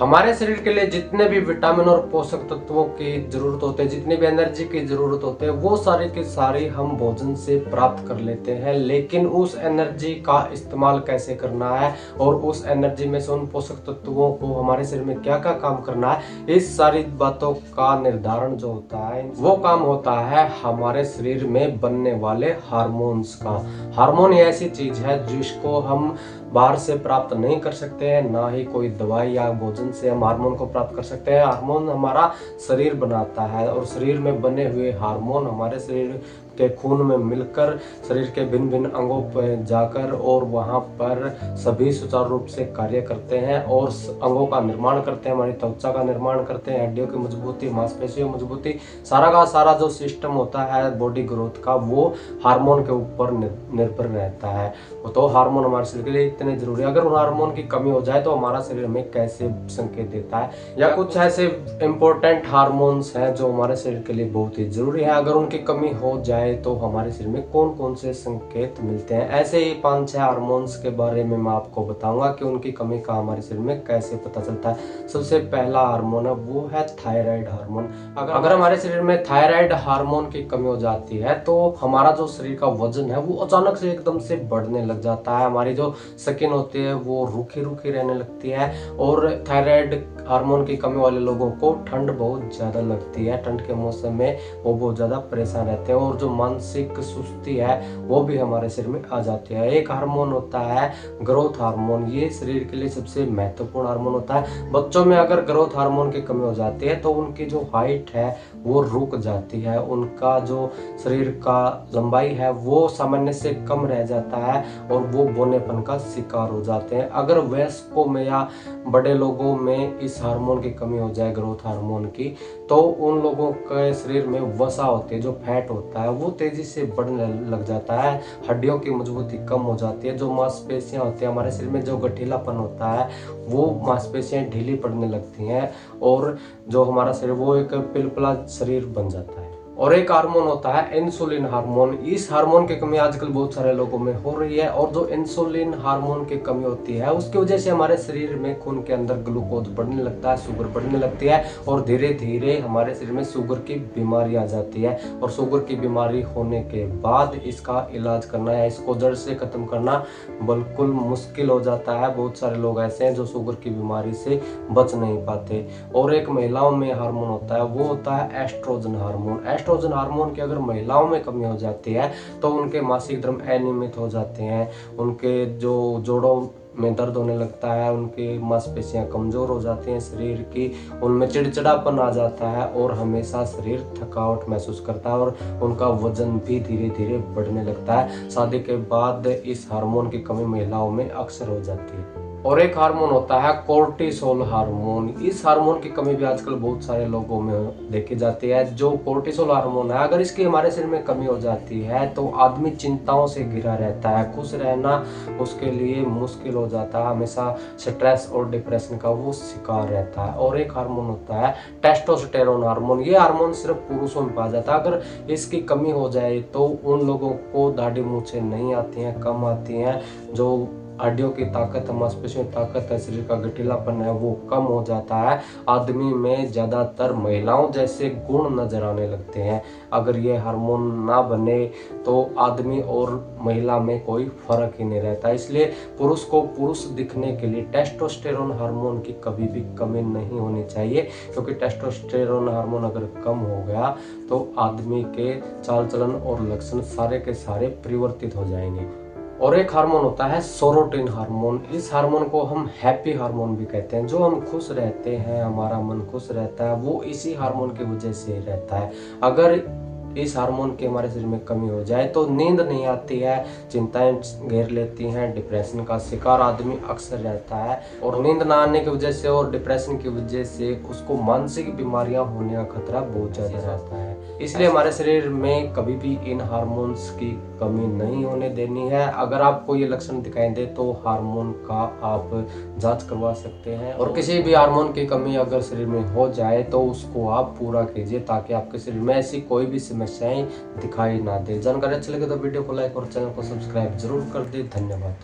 हमारे शरीर के लिए जितने भी विटामिन और पोषक तत्वों की जरूरत होते हैं, जितनी भी एनर्जी की जरूरत होते हैं, वो सारी की सारी हम भोजन से प्राप्त कर लेते हैं। लेकिन उस एनर्जी का इस्तेमाल कैसे करना है और उस एनर्जी में से उन पोषक तत्वों को हमारे शरीर में क्या क्या काम करना है, इस सारी बातों का निर्धारण जो होता है वो काम होता है हमारे शरीर में बनने वाले हार्मोन्स का। हार्मोन ये ऐसी चीज है जिसको हम बाहर से प्राप्त नहीं कर सकते हैं, ना ही कोई दवाई या भोजन से हम हार्मोन को प्राप्त कर सकते हैं। हार्मोन हमारा शरीर बनाता है और शरीर में बने हुए हार्मोन हमारे शरीर के खून में मिलकर शरीर के भिन्न भिन्न अंगों पर जाकर और वहां पर सभी सुचारू रूप से कार्य करते हैं और अंगों का निर्माण करते हैं, हमारी त्वचा का निर्माण करते हैं, हड्डियों की मजबूती, मांसपेशियों की मजबूती, सारा का सारा जो सिस्टम होता है बॉडी ग्रोथ का वो हार्मोन के ऊपर निर्भर रहता है। तो हार्मोन हमारे शरीर के लिए इतने जरूरी है। अगर उन हार्मोन की कमी हो जाए तो हमारा शरीर हमें कैसे संकेत देता है, या कुछ ऐसे इंपॉर्टेंट हार्मोन्स हैं जो हमारे शरीर के लिए बहुत ही जरूरी है, अगर उनकी कमी हो जाए तो हमारे शरीर में कौन कौन से संकेत मिलते हैं। ऐसे ही 5-6 हार्मोन्स के बारे में मैं आपको बताऊंगा कि उनकी कमी का हमारे शरीर में कैसे पता चलता है। सबसे पहला हार्मोन है वो है थायराइड हार्मोन। अगर हमारे शरीर में थायराइड हार्मोन की कमी हो जाती है तो हमारा जो शरीर का वजन है वो अचानक से एकदम से बढ़ने लग जाता है, हमारी जो स्किन होती है वो रूखी रूखी रहने लगती है। और थायराइड हार्मोन की कमी वाले लोगों को ठंड बहुत ज्यादा लगती है, ठंड के मौसम में वो बहुत ज्यादा परेशान रहते हैं और जो मानसिक सुस्ती है वो भी हमारे शरीर में आ जाती है। एक हार्मोन होता है ग्रोथ हार्मोन, ये शरीर के लिए सबसे महत्वपूर्ण हार्मोन होता है। बच्चों में अगर ग्रोथ हार्मोन की कमी हो जाती है तो उनकी जो हाइट है वो रुक जाती है, उनका जो शरीर का लंबाई है वो सामान्य से कम रह जाता है और वो बौनेपन का शिकार हो जाते हैं। अगर वयस्कों में या बड़े लोगों में इस हार्मोन की कमी हो जाए ग्रोथ हार्मोन की, तो उन लोगों के शरीर में वसा होती है, जो फैट होता है वो तेजी से बढ़ने लग जाता है, हड्डियों की मजबूती कम हो जाती है, जो मांसपेशियां होती है हमारे शरीर में, जो गठीलापन होता है वो मांसपेशियां ढीली पड़ने लगती हैं और जो हमारा शरीर वो एक पिलपला शरीर बन जाता है। और एक हार्मोन होता है इंसुलिन हार्मोन। इस हार्मोन की कमी आजकल बहुत सारे लोगों में हो रही है और जो इंसुलिन हार्मोन की कमी होती है उसकी वजह से हमारे शरीर में खून के अंदर ग्लूकोज बढ़ने लगता है, शुगर बढ़ने लगती है और धीरे धीरे हमारे शरीर में शुगर की बीमारी आ जाती है। और शुगर की बीमारी होने के बाद इसका इलाज करना या इसको जड़ से खत्म करना बिल्कुल मुश्किल हो जाता है। बहुत सारे लोग ऐसे हैं जो शुगर की बीमारी से बच नहीं पाते। और एक महिलाओं में हार्मोन होता है वो होता है एस्ट्रोजन हार्मोन। एस्ट्रोजन हार्मोन की अगर महिलाओं में कमी हो जाती है तो उनके मासिक धर्म अनियमित हो जाते हैं, उनके जो जोड़ों में दर्द होने लगता है, उनकी मांसपेशियां कमजोर हो जाती हैं शरीर की, उनमें चिड़चिड़ापन आ जाता है और हमेशा शरीर थकावट महसूस करता है और उनका वजन भी धीरे धीरे बढ़ने लगता है। शादी के बाद इस हार्मोन की कमी महिलाओं में अक्सर हो जाती है। और एक हार्मोन होता है कोर्टिसोल हार्मोन। इस हार्मोन की कमी भी आजकल बहुत सारे लोगों में देखी जाती है। जो कोर्टिसोल हार्मोन है अगर इसकी हमारे शरीर में कमी हो जाती है तो आदमी चिंताओं से घिरा रहता है, खुश रहना उसके लिए मुश्किल हो जाता है, हमेशा स्ट्रेस और डिप्रेशन का वो शिकार रहता है। और एक हार्मोन होता है टेस्टोस्टेरोन हार्मोन। ये हार्मोन सिर्फ पुरुषों में पाया जाता है। अगर इसकी कमी हो जाए तो उन लोगों को दाढ़ी मूंछें नहीं आती हैं, कम आती हैं, जो हड्डियों की ताकत है, मांसपेशियों की ताकत है, शरीर का गठीलापन है वो कम हो जाता है। आदमी में ज्यादातर महिलाओं जैसे गुण नजर आने लगते हैं। अगर ये हार्मोन ना बने तो आदमी और महिला में कोई फर्क ही नहीं रहता। इसलिए पुरुष को पुरुष दिखने के लिए टेस्टोस्टेरोन हार्मोन की कभी भी कमी नहीं होनी चाहिए, क्योंकि टेस्टोस्टेरोन हार्मोन अगर कम हो गया तो आदमी के चाल चलन और लक्षण सारे के सारे परिवर्तित हो जाएंगे। और एक हार्मोन होता है सेरोटोनिन हार्मोन। इस हार्मोन को हम हैप्पी हार्मोन भी कहते हैं। जो हम खुश रहते हैं, हमारा मन खुश रहता है, वो इसी हार्मोन की वजह से रहता है। अगर इस हार्मोन की हमारे शरीर में कमी हो जाए तो नींद नहीं आती है, चिंताएं घेर लेती हैं, डिप्रेशन का शिकार आदमी अक्सर रहता है। और नींद ना आने की वजह से और डिप्रेशन की वजह से उसको मानसिक बीमारियां होने का खतरा बहुत ज्यादा रहता है। इसलिए हमारे शरीर में कभी भी इन हार्मोन्स की कमी नहीं होने देनी है। अगर आपको ये लक्षण दिखाई दे तो हार्मोन का आप जांच करवा सकते हैं। और किसी भी हार्मोन की कमी अगर शरीर में हो जाए तो उसको आप पूरा कीजिए, ताकि आपके शरीर में ऐसी कोई भी समस्याएं दिखाई ना दे। जानकारी अच्छी लगे तो वीडियो को लाइक और चैनल को सब्सक्राइब जरूर कर दे। धन्यवाद।